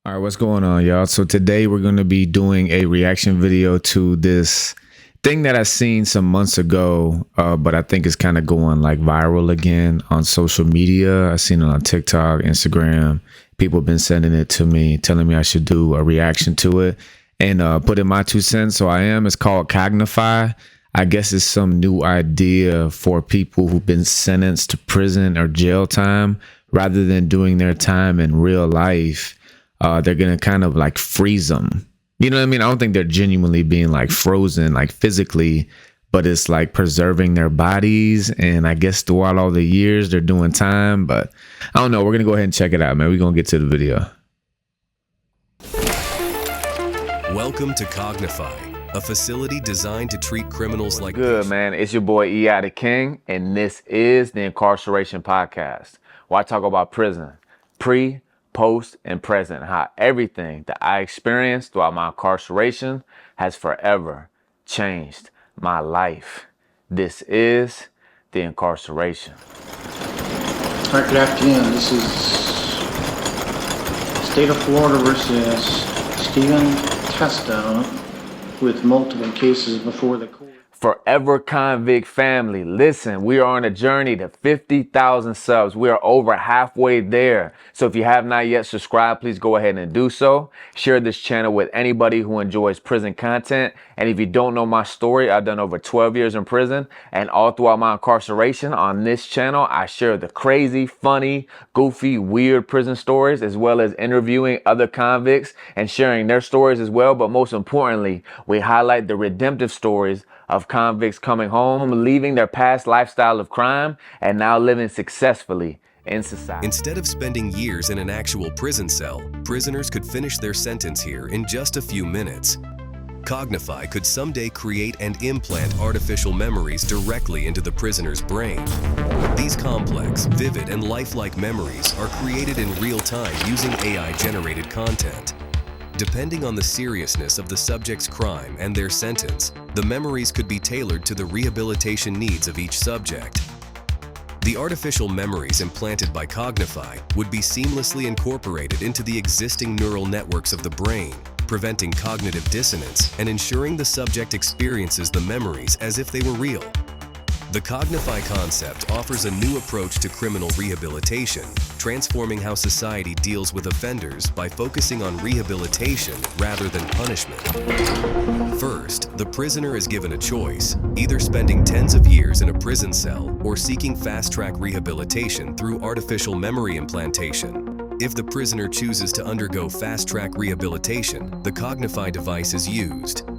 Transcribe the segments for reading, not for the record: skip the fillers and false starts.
All right, what's going on, y'all? So today we're going to be doing a reaction video to this thing that I seen some months ago, but I think it's kind of going like viral again on social media. I seen it on TikTok, Instagram. People have been sending it to me, telling me I should do a reaction to it and put in my 2 cents. So I am. It's called Cognify. I guess it's some new idea for people who've been sentenced to prison or jail time rather than doing their time in real life. They're going to kind of like freeze them. You know what I mean? I don't think they're genuinely being like frozen, like physically, but it's like preserving their bodies. And I guess throughout all the years they're doing time, but I don't know. We're going to go ahead and check it out, man. We're going to get to the video. Welcome to Cognify, a facility designed to treat criminals like Good, man. It's your boy E.I. the King, and this is the Incarceration Podcast, where I talk about prison, pre, post, and present, how everything that I experienced throughout my incarceration has forever changed my life. This is the Incarceration. All right, good afternoon. This is State of Florida versus Stephen Testa with multiple cases before the court. Forever Convict family, listen, we are on a journey to 50,000 subs. We are over halfway there. So if you have not yet subscribed, please go ahead and do so. Share this channel with anybody who enjoys prison content. And if you don't know my story, I've done over 12 years in prison. And all throughout my incarceration on this channel, I share the crazy, funny, goofy, weird prison stories, as well as interviewing other convicts and sharing their stories as well. But most importantly, we highlight the redemptive stories of convicts coming home, leaving their past lifestyle of crime, and now living successfully in society. Instead of spending years in an actual prison cell, prisoners could finish their sentence here in just a few minutes. Cognify could someday create and implant artificial memories directly into the prisoner's brain. These complex, vivid, and lifelike memories are created in real time using AI-generated content. Depending on the seriousness of the subject's crime and their sentence, the memories could be tailored to the rehabilitation needs of each subject. The artificial memories implanted by Cognify would be seamlessly incorporated into the existing neural networks of the brain, preventing cognitive dissonance and ensuring the subject experiences the memories as if they were real. The Cognify concept offers a new approach to criminal rehabilitation, transforming how society deals with offenders by focusing on rehabilitation rather than punishment. First, the prisoner is given a choice, either spending tens of years in a prison cell or seeking fast-track rehabilitation through artificial memory implantation. If the prisoner chooses to undergo fast-track rehabilitation, the Cognify device is used.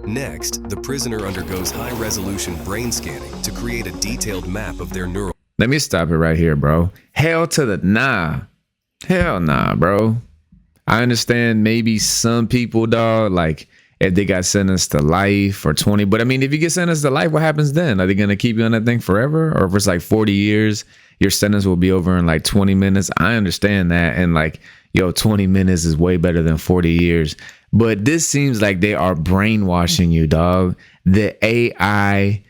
Next, the prisoner undergoes high-resolution brain scanning to create a detailed map of their neural. Let me stop it right here, bro. Hell to the nah. Hell nah, bro. I understand maybe some people, dog, like if they got sentenced to life or 20. But I mean, if you get sentenced to life, what happens then? Are they going to keep you on that thing forever? Or if it's like 40 years, your sentence will be over in like 20 minutes. I understand that. And like, yo, 20 minutes is way better than 40 years. But this seems like they are brainwashing you, dog. The AI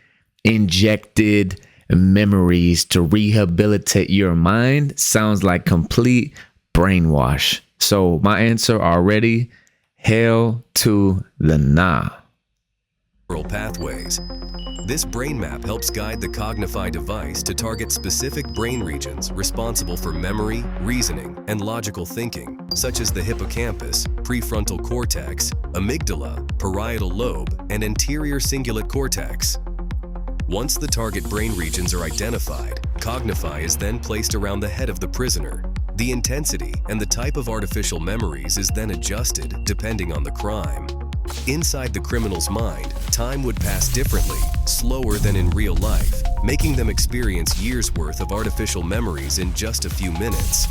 injected memories to rehabilitate your mind sounds like complete brainwash. So my answer already, hell to the nah. Neural pathways. This brain map helps guide the Cognify device to target specific brain regions responsible for memory, reasoning, and logical thinking, such as the hippocampus, prefrontal cortex, amygdala, parietal lobe, and anterior cingulate cortex. Once the target brain regions are identified, Cognify is then placed around the head of the prisoner. The intensity and the type of artificial memories is then adjusted depending on the crime. Inside the criminal's mind, time would pass differently, slower than in real life, making them experience years' worth of artificial memories in just a few minutes.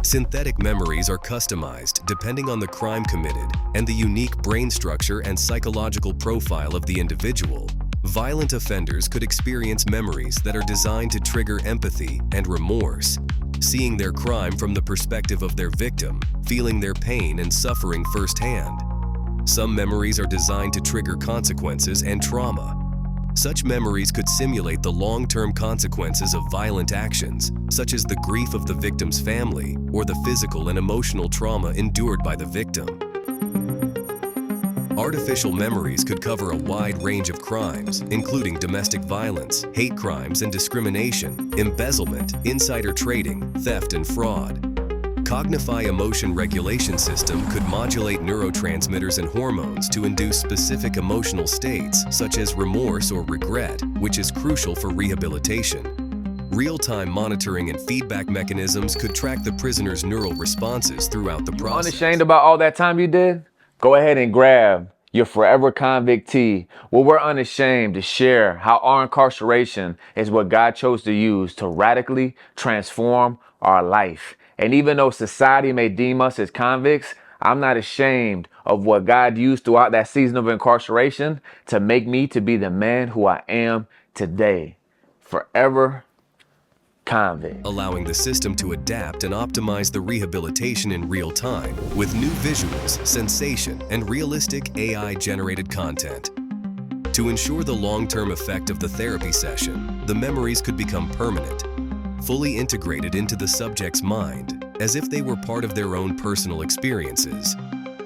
Synthetic memories are customized depending on the crime committed and the unique brain structure and psychological profile of the individual. Violent offenders could experience memories that are designed to trigger empathy and remorse, seeing their crime from the perspective of their victim, feeling their pain and suffering firsthand. Some memories are designed to trigger consequences and trauma. Such memories could simulate the long-term consequences of violent actions, such as the grief of the victim's family or the physical and emotional trauma endured by the victim. Artificial memories could cover a wide range of crimes, including domestic violence, hate crimes and discrimination, embezzlement, insider trading, theft and fraud. Cognify emotion regulation system could modulate neurotransmitters and hormones to induce specific emotional states, such as remorse or regret, which is crucial for rehabilitation. Real-time monitoring and feedback mechanisms could track the prisoner's neural responses throughout the process. Unashamed about all that time you did? Go ahead and grab your Forever Convict tee, where we're unashamed to share how our incarceration is what God chose to use to radically transform our life. And even though society may deem us as convicts, I'm not ashamed of what God used throughout that season of incarceration to make me to be the man who I am today. Forever Convict. Allowing the system to adapt and optimize the rehabilitation in real time with new visuals, sensation, and realistic AI-generated content. To ensure the long-term effect of the therapy session, the memories could become permanent, fully integrated into the subject's mind, as if they were part of their own personal experiences.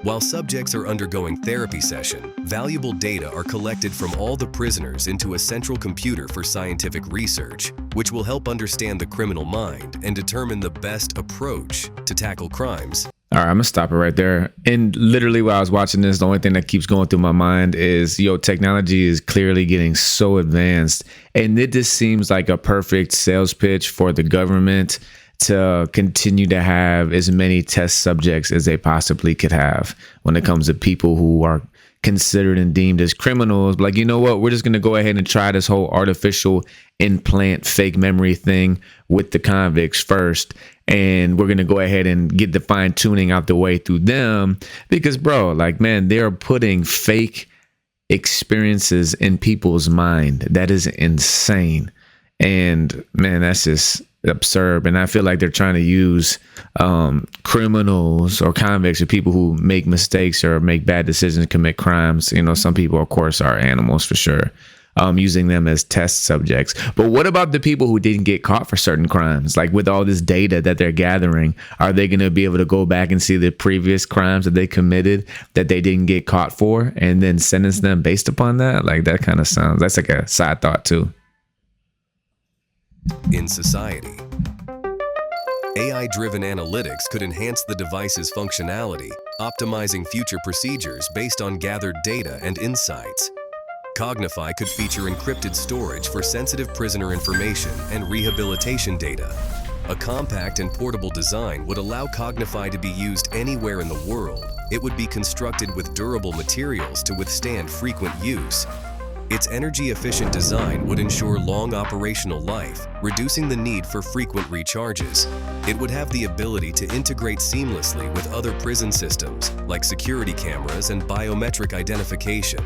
While subjects are undergoing therapy session, valuable data are collected from all the prisoners into a central computer for scientific research, which will help understand the criminal mind and determine the best approach to tackle crimes. All right, I'm gonna stop it right there. And literally while I was watching this, the only thing that keeps going through my mind is, technology is clearly getting so advanced. And it just seems like a perfect sales pitch for the government to continue to have as many test subjects as they possibly could have when it comes to people who are considered and deemed as criminals. Like, you know what? We're just going to go ahead and try this whole artificial implant fake memory thing with the convicts first. And we're going to go ahead and get the fine tuning out the way through them because, bro, like, man, they're putting fake experiences in people's mind. That is insane. And man, that's just absurd. And I feel like they're trying to use criminals or convicts or people who make mistakes or make bad decisions, commit crimes. Some people, of course, are animals for sure, using them as test subjects. But what about the people who didn't get caught for certain crimes? Like, with all this data that they're gathering, are they going to be able to go back and see the previous crimes that they committed that they didn't get caught for and then sentence them based upon that? Like, that kind of sounds, that's like a side thought too. In society, AI-driven analytics could enhance the device's functionality, optimizing future procedures based on gathered data and insights. Cognify could feature encrypted storage for sensitive prisoner information and rehabilitation data. A compact and portable design would allow Cognify to be used anywhere in the world. It would be constructed with durable materials to withstand frequent use. Its energy-efficient design would ensure long operational life, reducing the need for frequent recharges. It would have the ability to integrate seamlessly with other prison systems, like security cameras and biometric identification.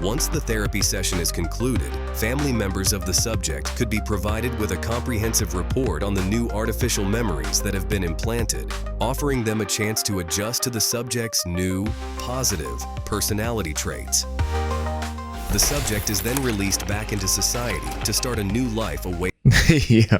Once the therapy session is concluded, family members of the subject could be provided with a comprehensive report on the new artificial memories that have been implanted, offering them a chance to adjust to the subject's new, positive personality traits. The subject is then released back into society to start a new life away. Yo,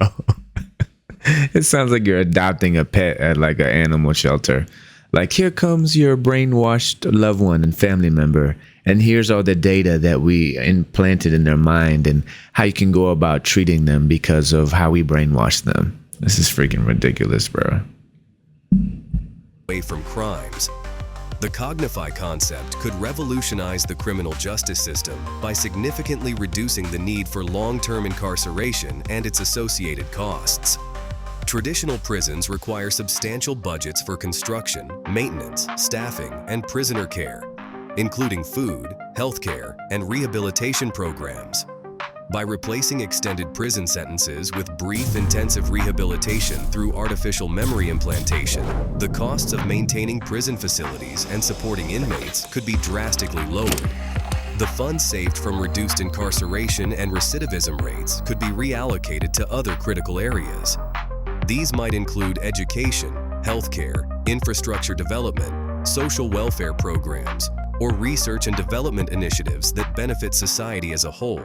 it sounds like you're adopting a pet at like an animal shelter. Like, here comes your brainwashed loved one and family member, and here's all the data that we implanted in their mind and how you can go about treating them because of how we brainwashed them. This is freaking ridiculous, bro. Away from crimes. The Cognify concept could revolutionize the criminal justice system by significantly reducing the need for long-term incarceration and its associated costs. Traditional prisons require substantial budgets for construction, maintenance, staffing, and prisoner care, including food, healthcare, and rehabilitation programs. By replacing extended prison sentences with brief, intensive rehabilitation through artificial memory implantation, the costs of maintaining prison facilities and supporting inmates could be drastically lowered. The funds saved from reduced incarceration and recidivism rates could be reallocated to other critical areas. These might include education, healthcare, infrastructure development, social welfare programs, or research and development initiatives that benefit society as a whole.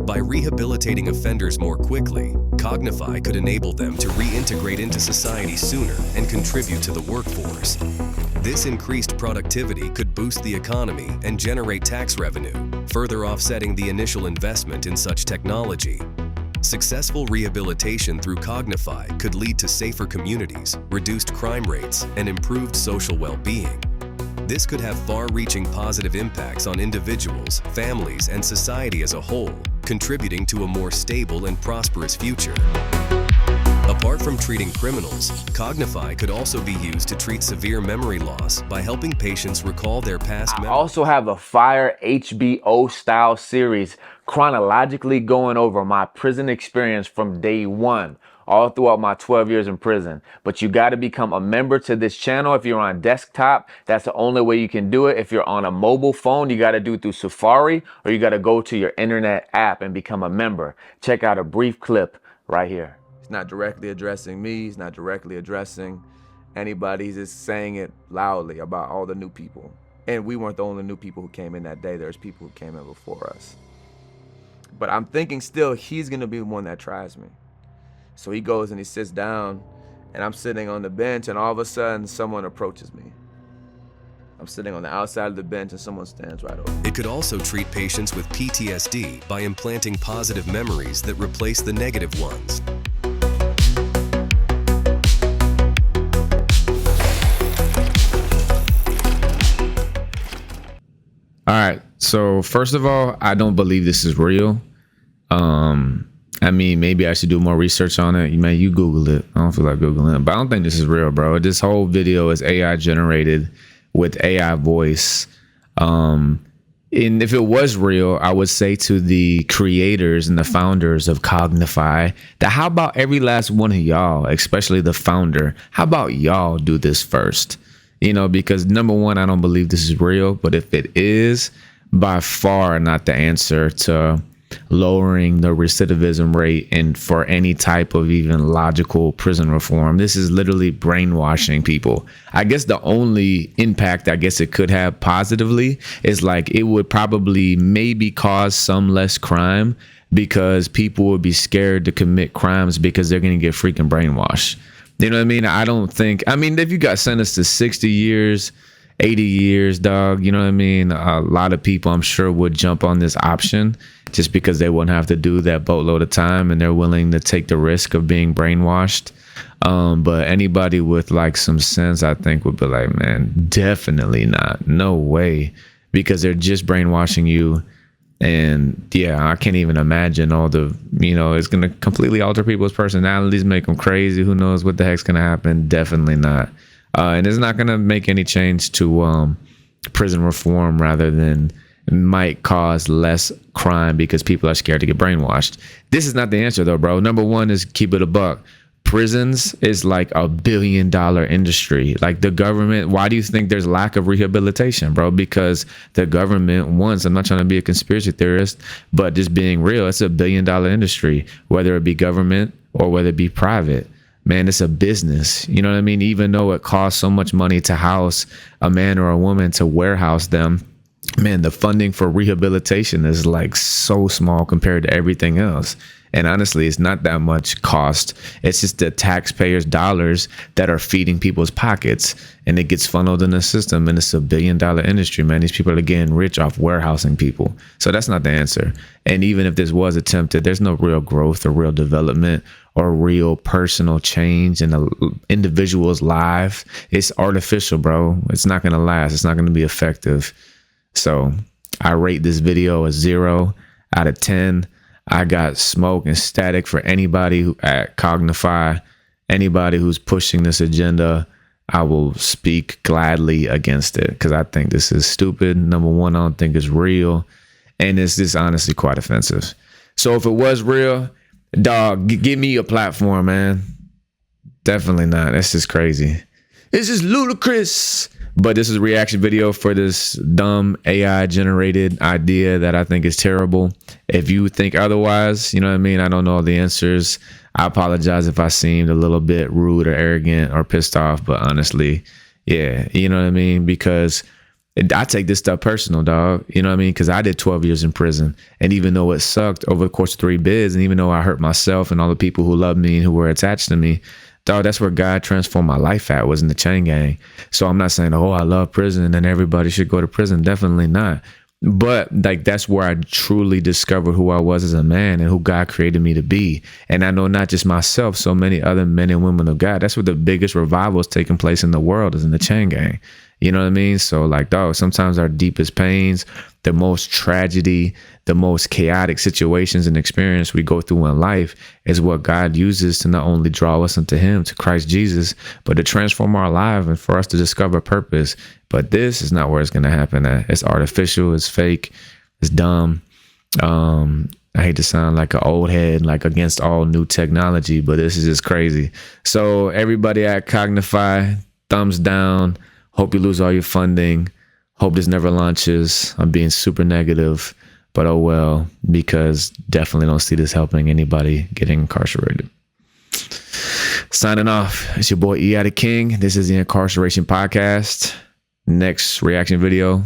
By rehabilitating offenders more quickly, Cognify could enable them to reintegrate into society sooner and contribute to the workforce. This increased productivity could boost the economy and generate tax revenue, further offsetting the initial investment in such technology. Successful rehabilitation through Cognify could lead to safer communities, reduced crime rates, and improved social well-being. This could have far-reaching positive impacts on individuals, families, and society as a whole, contributing to a more stable and prosperous future. Apart from treating criminals, Cognify could also be used to treat severe memory loss by helping patients recall their past memories. I also have a fire HBO-style series chronologically going over my prison experience from day one, all throughout my 12 years in prison. But you got to become a member to this channel. If you're on desktop, that's the only way you can do it. If you're on a mobile phone, you got to do it through Safari, or you got to go to your internet app and become a member. Check out a brief clip right here. It's not directly addressing me. It's not directly addressing anybody. He's just saying it loudly about all the new people. And we weren't the only new people who came in that day. There's people who came in before us. But I'm thinking still he's going to be the one that tries me. So he goes and he sits down, and I'm sitting on the bench, and all of a sudden someone approaches me. I'm sitting on the outside of the bench and someone stands right over me. It could also treat patients with PTSD by implanting positive memories that replace the negative ones. All right. So first of all, I don't believe this is real. I mean, maybe I should do more research on it. Man, you Google it. I don't feel like Googling it, but I don't think this is real, bro. This whole video is AI generated with AI voice. And if it was real, I would say to the creators and the founders of Cognify that how about every last one of y'all, especially the founder, how about y'all do this first? You know, because number one, I don't believe this is real, but if it is, by far not the answer to lowering the recidivism rate and for any type of even logical prison reform. This is literally brainwashing people. I guess the only impact I guess it could have positively is like it would probably maybe cause some less crime because people would be scared to commit crimes because they're going to get freaking brainwashed. You know what I mean? I mean, if you got sentenced to 60 years, 80 years, dog, you know what I mean? A lot of people, I'm sure, would jump on this option just because they wouldn't have to do that boatload of time and they're willing to take the risk of being brainwashed. But anybody with like some sense, I think, would be like, man, definitely not. No way. Because they're just brainwashing you. And yeah, I can't even imagine all the, you know, it's going to completely alter people's personalities, make them crazy. Who knows what the heck's going to happen? Definitely not. And it's not going to make any change to prison reform, rather than might cause less crime because people are scared to get brainwashed. This is not the answer though, bro. Number one is keep it a buck. Prisons is like $1 billion industry. Like the government, why do you think there's lack of rehabilitation, bro? Because the government wants, I'm not trying to be a conspiracy theorist, but just being real, it's $1 billion industry, whether it be government or whether it be private. Man, it's a business. You know what I mean? Even though it costs so much money to house a man or a woman, to warehouse them, man, the funding for rehabilitation is like so small compared to everything else. And honestly, it's not that much cost. It's just the taxpayers' dollars that are feeding people's pockets, and it gets funneled in the system. And it's $1 billion industry, man. These people are getting rich off warehousing people. So that's not the answer. And even if this was attempted, there's no real growth or real development or real personal change in an individual's life. It's artificial, bro. It's not going to last. It's not going to be effective. So I rate this video a 0 out of 10. I got smoke and static for anybody who at Cognify, anybody who's pushing this agenda. I will speak gladly against it because I think this is stupid. Number one, I don't think it's real. And it's just honestly quite offensive. So if it was real, dog, give me a platform, man. Definitely not. That's just crazy. It's just ludicrous. But this is a reaction video for this dumb AI generated idea that I think is terrible. If you think otherwise, you know what I mean? I don't know all the answers. I apologize if I seemed a little bit rude or arrogant or pissed off, but honestly, yeah, you know what I mean? Because I take this stuff personal, dog. You know what I mean? Because I did 12 years in prison. And even though it sucked over the course of 3 bids, and even though I hurt myself and all the people who loved me and who were attached to me, dog, that's where God transformed my life at, was in the chain gang. So I'm not saying, oh, I love prison and everybody should go to prison. Definitely not. But like, that's where I truly discovered who I was as a man and who God created me to be. And I know not just myself, so many other men and women of God. That's where the biggest revival is taking place in the world, is in the chain gang. You know what I mean? So like, dog, sometimes our deepest pains, the most tragedy, the most chaotic situations and experience we go through in life is what God uses to not only draw us into him, to Christ Jesus, but to transform our life and for us to discover purpose. But this is not where it's going to happen at. It's artificial. It's fake. It's dumb. I hate to sound like an old head, like against all new technology, but this is just crazy. So everybody at Cognify, thumbs down. Hope you lose all your funding. Hope this never launches. I'm being super negative, but oh well, because definitely don't see this helping anybody getting incarcerated. Signing off. It's your boy E. the King. This is the Incarceration Podcast. Next reaction video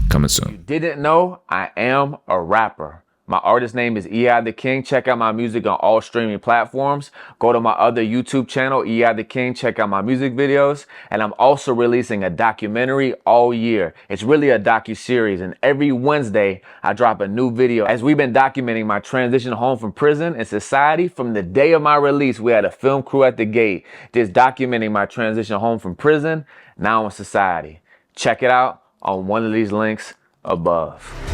coming soon. You didn't know, I am a rapper. My artist name is E.I. the King. Check out my music on all streaming platforms. Go to my other YouTube channel, E.I. the King. Check out my music videos. And I'm also releasing a documentary all year. It's really a docu-series. And every Wednesday, I drop a new video. As we've been documenting my transition home from prison and society, from the day of my release, we had a film crew at the gate just documenting my transition home from prison, now in society. Check it out on one of these links above.